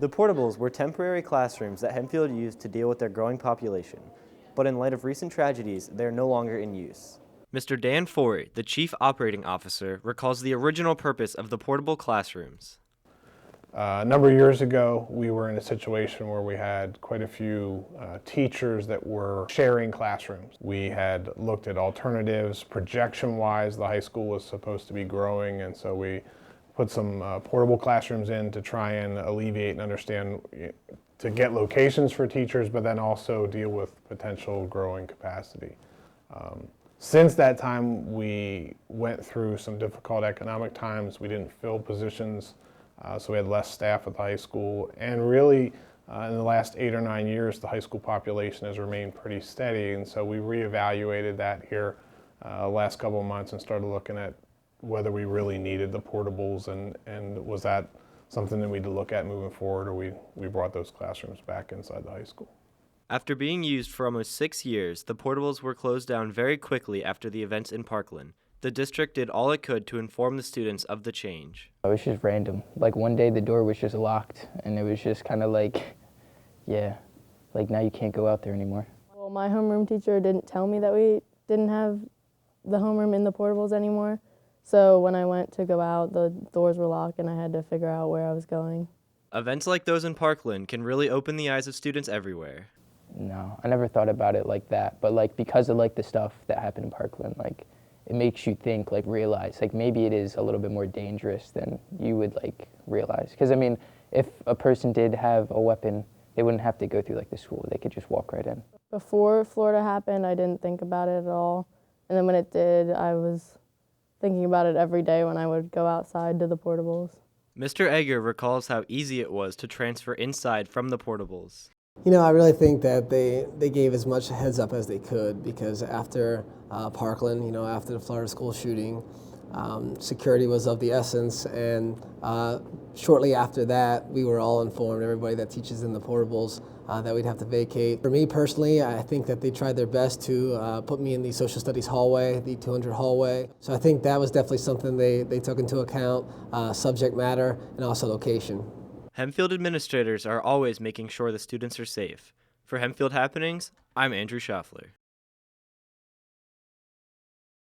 The portables were temporary classrooms that Hempfield used to deal with their growing population, but in light of recent tragedies, they are no longer in use. Mr. Dan Forey, the Chief Operating Officer, recalls the original purpose of the portable classrooms. A number of years ago, we were in a situation where we had quite a few teachers that were sharing classrooms. We had looked at alternatives. Projection-wise, the high school was supposed to be growing, and so we put some portable classrooms in to try and alleviate and understand, to get locations for teachers, but then also deal with potential growing capacity. Since that time, we went through some difficult economic times. We didn't fill positions. So we had less staff at the high school, and really in the last 8 or 9 years the high school population has remained pretty steady, and so we reevaluated that here last couple of months and started looking at whether we really needed the portables, and was that something that we need to look at moving forward, or we brought those classrooms back inside the high school. After being used for almost 6 years, the portables were closed down very quickly after the events in Parkland. The district did all it could to inform the students of the change. It was just random. Like one day the door was just locked, and it was just kind of like, yeah, like now you can't go out there anymore. Well, my homeroom teacher didn't tell me that we didn't have the homeroom in the portables anymore. So when I went to go out, the doors were locked and I had to figure out where I was going. Events like those in Parkland can really open the eyes of students everywhere. No, I never thought about it like that, but like because of like the stuff that happened in Parkland, like it makes you think, like realize, like maybe it is a little bit more dangerous than you would like realize. Because I mean, if a person did have a weapon, they wouldn't have to go through like the school. They could just walk right in. Before Florida happened, I didn't think about it at all. And then when it did, I was thinking about it every day when I would go outside to the portables. Mr. Egger recalls how easy it was to transfer inside from the portables. You know, I really think that they gave as much heads up as they could, because after Parkland, you know, after the Florida school shooting, security was of the essence, and shortly after that, we were all informed, everybody that teaches in the portables, that we'd have to vacate. For me personally, I think that they tried their best to put me in the social studies hallway, the 200 hallway. So I think that was definitely something they took into account, subject matter and also location. Hempfield administrators are always making sure the students are safe. For Hempfield Happenings, I'm Andrew Schaffler.